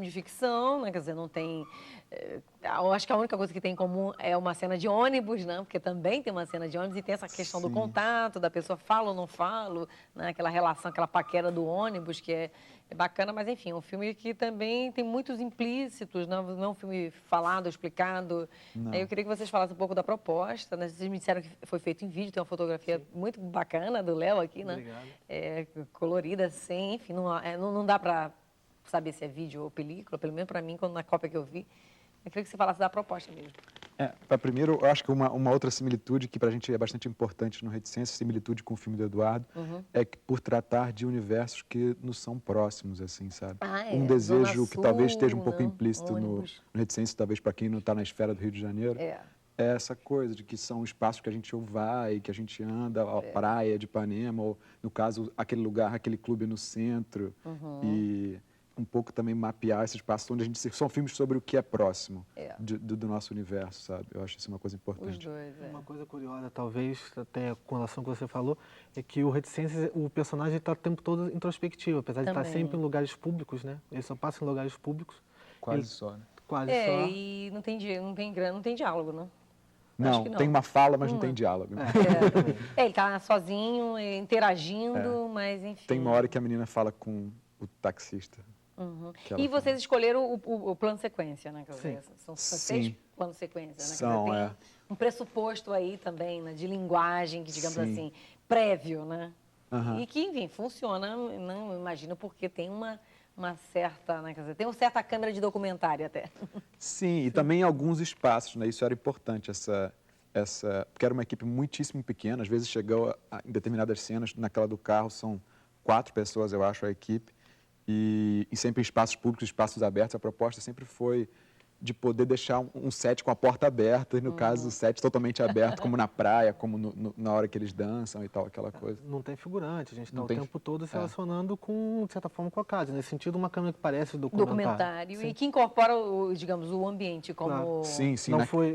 filme de ficção, né? Quer dizer, não tem... eu acho que a única coisa que tem em comum é uma cena de ônibus, né? Porque também tem uma cena de ônibus e tem essa questão do contato, da pessoa fala ou não fala, né? Aquela relação, aquela paquera do ônibus, que é bacana, mas enfim, é um filme que também tem muitos implícitos, né? Não é um filme falado, explicado. Aí eu queria que vocês falassem um pouco da proposta, né? Vocês me disseram que foi feito em vídeo, tem uma fotografia muito bacana do Léo aqui, né? Obrigado. Colorida, assim, enfim, não dá para saber se é vídeo ou película, pelo menos para mim, quando na cópia que eu vi. Eu queria que você falasse da proposta mesmo. Primeiro, eu acho que uma outra similitude que para a gente é bastante importante no Reticência, similitude com o filme do Eduardo, é que por tratar de universos que nos são próximos, assim, sabe? Um desejo que talvez esteja um pouco implícito no Reticência, talvez para quem não está na esfera do Rio de Janeiro, é essa coisa de que são espaços que a gente vai, que a gente anda, a praia de Ipanema, ou, no caso, aquele lugar, aquele clube no centro, e um pouco também mapear esse espaço onde a gente... São filmes sobre o que é próximo do nosso universo, sabe? Eu acho isso uma coisa importante. Os dois, Uma coisa curiosa, talvez, até com relação ao que você falou, é que o Reticências, o personagem está o tempo todo introspectivo, apesar de estar sempre em lugares públicos, né? Ele só passa em lugares públicos. Quase só, né? Quase só. E não tem diálogo, não? Não, tem uma fala, mas não tem diálogo. Ele está sozinho, interagindo, mas enfim... Tem uma hora que a menina fala com o taxista. E vocês escolheram o plano sequência, né? Sim. São 6 planos sequência, né? São, tem um pressuposto aí também, né? De linguagem, que digamos assim, prévio, né? E que, enfim, funciona, não imagino, porque tem uma certa, né? Quer dizer, tem uma certa câmera de documentário até. Sim, e também em alguns espaços, né? Isso era importante, porque era uma equipe muitíssimo pequena, às vezes chegou em determinadas cenas, naquela do carro, são 4 pessoas, eu acho, a equipe, e sempre em espaços públicos, espaços abertos. A proposta sempre foi de poder deixar um set com a porta aberta, e no caso o set totalmente aberto, como na praia, como na hora que eles dançam e tal, aquela coisa. Não tem figurante, a gente está o tempo todo se relacionando com, de certa forma, com a casa. Nesse sentido, uma câmera que parece documentário. E que incorpora, digamos, o ambiente como... Claro. Sim.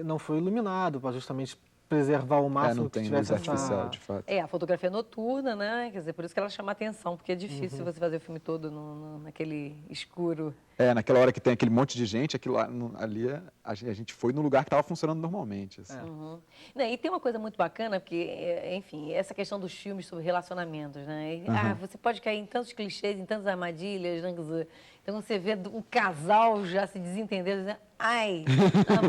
Não foi iluminado, para justamente preservar o máximo que tivesse artificial, de fato. A fotografia noturna, né? Quer dizer, por isso que ela chama a atenção, porque é difícil você fazer o filme todo naquele escuro. Naquela hora que tem aquele monte de gente, ali a gente foi no lugar que estava funcionando normalmente. Assim. E tem uma coisa muito bacana, porque, enfim, essa questão dos filmes sobre relacionamentos, né? Você pode cair em tantos clichês, em tantas armadilhas, né? Quer dizer, então você vê um casal já se desentendendo, dizendo,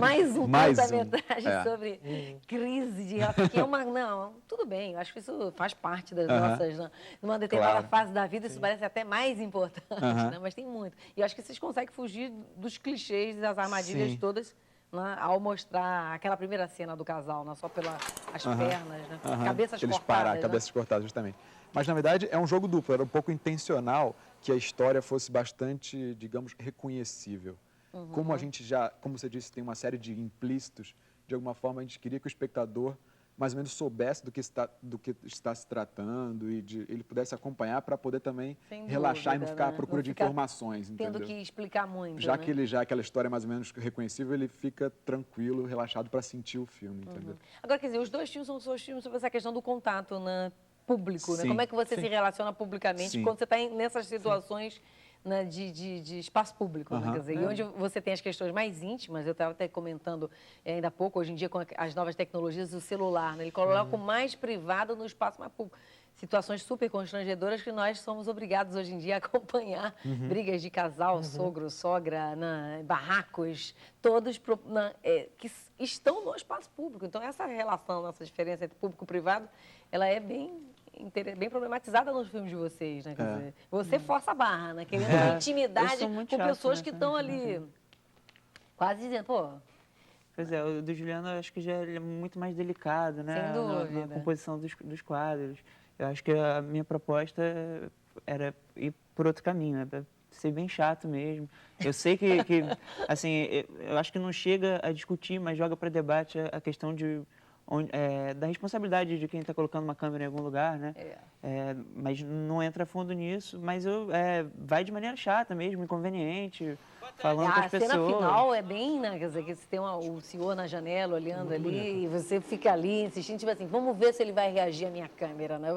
mais um curta-metragem sobre crise de relação. Que é não, tudo bem, eu acho que isso faz parte das nossas... Né? Numa determinada fase da vida, isso parece até mais importante, né? Mas tem muito. E eu acho que vocês conseguem fugir dos clichês e das armadilhas todas, né? Ao mostrar aquela primeira cena do casal, não só pelas pernas, né? Cabeças cortadas. Cabeças cortadas, justamente. Mas, na verdade, é um jogo duplo, era um pouco intencional que a história fosse bastante, digamos, reconhecível. Como a gente como você disse, tem uma série de implícitos, de alguma forma a gente queria que o espectador mais ou menos soubesse do que está se tratando e ele pudesse acompanhar para poder também relaxar e não ficar à procura de informações, tendo entendeu? que explicar muito, Já que aquela história é mais ou menos reconhecível, ele fica tranquilo, relaxado para sentir o filme, entendeu? Agora, quer dizer, os dois filmes são filmes sobre essa questão do contato, né? Público, né? Como é que você se relaciona publicamente quando você está nessas situações, né, de espaço público, né? Quer dizer, e onde você tem as questões mais íntimas, eu estava até comentando ainda há pouco, hoje em dia com as novas tecnologias, o celular, né? Ele coloca o mais privado no espaço mais público. Situações super constrangedoras que nós somos obrigados hoje em dia a acompanhar. Brigas de casal, sogro, sogra, né, barracos, todos que estão no espaço público. Então, essa relação, essa diferença entre público e privado, ela é bem problematizada nos filmes de vocês, né? Quer dizer, você força a barra, né? Querendo uma intimidade com pessoas que estão ali quase dizendo, Pois é, o do Juliano eu acho que já é muito mais delicado, né? Sem dúvida. Na composição dos quadros. Eu acho que a minha proposta era ir por outro caminho, né? Ser bem chato mesmo. Eu sei que assim, eu acho que não chega a discutir, mas joga para debate a questão da responsabilidade de quem está colocando uma câmera em algum lugar, né? mas não entra a fundo nisso, mas vai de maneira chata mesmo, inconveniente, falando com as pessoas. A cena final é bem, né? Quer dizer, que você tem o senhor na janela olhando ali e você fica ali insistindo, tipo assim, vamos ver se ele vai reagir à minha câmera, né?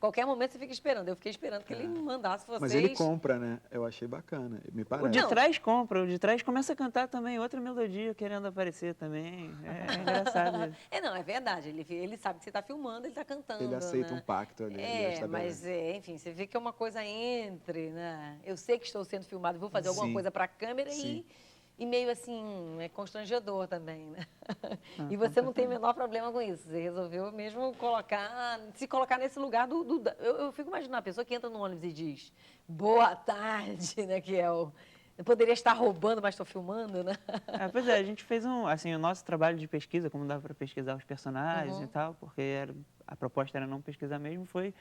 Qualquer momento você fica esperando. Eu fiquei esperando que ele mandasse vocês. Mas ele compra, né? Eu achei bacana, me parece. O de trás compra, o de trás começa a cantar também outra melodia, querendo aparecer também. É engraçado isso. Não, é verdade. Ele sabe que você está filmando, ele está cantando. Ele aceita né? um pacto ali. Mas, enfim, você vê que é uma coisa entre, né? Eu sei que estou sendo filmado, vou fazer alguma coisa para a câmera e meio assim, é constrangedor também, né? E você não tem o menor problema com isso. Você resolveu mesmo se colocar nesse lugar eu fico imaginando a pessoa que entra no ônibus e diz boa tarde, né? Que é eu poderia estar roubando, mas estou filmando, né? Pois é, a gente fez o nosso trabalho de pesquisa, como dava para pesquisar os personagens e tal, porque a proposta era não pesquisar mesmo, foi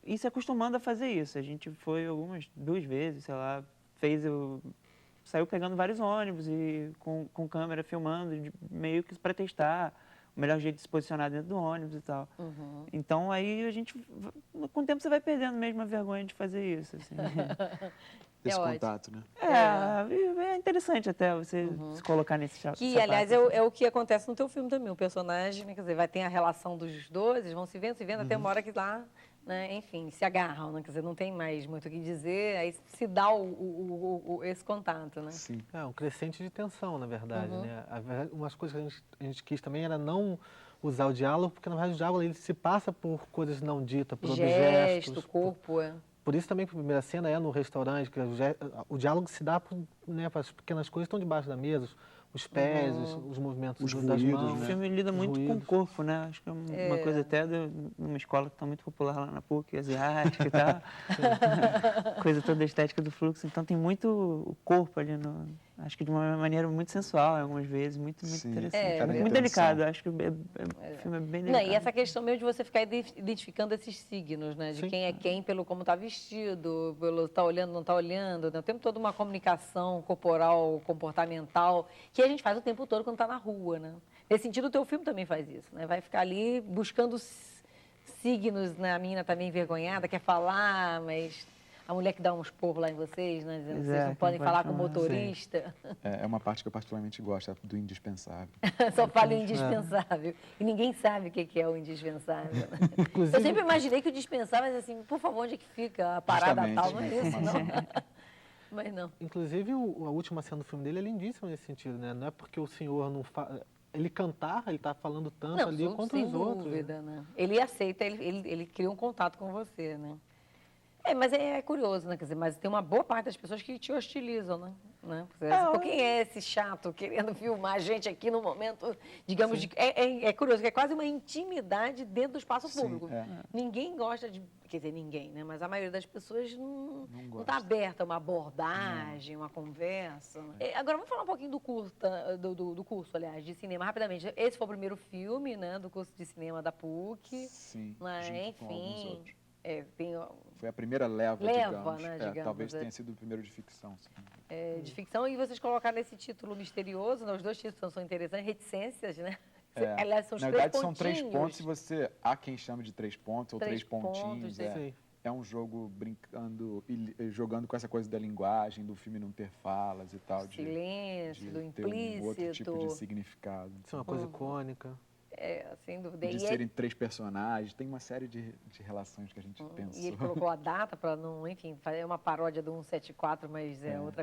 ir se acostumando a fazer isso. A gente foi 2 vezes, sei lá, saiu pegando vários ônibus e com câmera filmando, meio que para testar o melhor jeito de se posicionar dentro do ônibus e tal. Então, aí com o tempo você vai perdendo mesmo a vergonha de fazer isso, assim. Esse contato, né? É interessante até você se colocar nesse chapéu. Que, aliás, é o que acontece no teu filme também. O personagem, né, quer dizer, vai ter a relação dos dois, eles vão se vendo, até uma hora que lá, né, enfim, se agarram, né? Quer dizer, não tem mais muito o que dizer, aí se dá esse contato, né? Sim. Um crescente de tensão, na verdade, né? Umas coisas que a gente quis também era não usar o diálogo, porque, na verdade, o diálogo ele se passa por coisas não ditas, por objetos. Corpo, Por isso também que a primeira cena é no restaurante, que o diálogo se dá para as pequenas coisas que estão debaixo da mesa, os pés, os movimentos das mãos. O filme lida muito com o corpo, né? Acho que é uma coisa até numa escola que está muito popular lá na PUC, asiática e tal. Coisa toda estética do fluxo. Então tem muito o corpo ali, acho que de uma maneira muito sensual, algumas vezes, muito interessante. Muito delicado, acho que o filme é bem delicado. E essa questão mesmo de você ficar identificando esses signos, né? De quem é quem, pelo como está vestido, pelo tá olhando, não está olhando, né? O tempo todo uma comunicação corporal, comportamental, que a gente faz o tempo todo quando está na rua, né? Nesse sentido, o teu filme também faz isso, né? Vai ficar ali buscando signos, né? A menina está meio envergonhada, quer falar, mas a mulher que dá uns porros lá em vocês, né? Dizendo que vocês não podem falar com o motorista. É uma parte que eu particularmente gosto, do indispensável. Só fala o indispensável. E ninguém sabe o que é o indispensável. Eu sempre imaginei que o dispensável é assim, por favor, onde é que fica a parada tal? Não é isso, não. Mas não. Inclusive, a última cena do filme dele é lindíssima nesse sentido, né? Não é porque o senhor não fala... Ele cantar, ele está falando tanto ali contra os outros. Sem dúvida, né? Ele aceita, ele cria um contato com você, né? Mas é curioso, né? Quer dizer, mas tem uma boa parte das pessoas que te hostilizam, né? Quem é esse chato querendo filmar a gente aqui no momento, digamos, é curioso, que é quase uma intimidade dentro do espaço público. Ninguém gosta de... Quer dizer, ninguém, né? Mas a maioria das pessoas não está aberta a uma abordagem, uma conversa. Né? Agora, vamos falar um pouquinho do curso, aliás, de cinema, rapidamente. Esse foi o primeiro filme, né? Do curso de cinema da PUC. Sim, né? Enfim, com alguns outros. Foi a primeira leva, digamos. Né, digamos. Talvez tenha sido o primeiro de ficção. De ficção, e vocês colocaram esse título misterioso, né? Os dois títulos são interessantes, reticências, né? Aliás, são os Na verdade, são 3 pontos e há quem chame de 3 pontos ou 3 pontinhos. É um jogo brincando e jogando com essa coisa da linguagem, do filme não ter falas e tal. Silêncio, do implícito. Ter um outro tipo de significado. Isso é uma coisa icônica. Sem dúvida. De serem 3 personagens, tem uma série de relações que a gente pensou. E ele colocou a data para não, enfim, é uma paródia do 174, mas é outra coisa.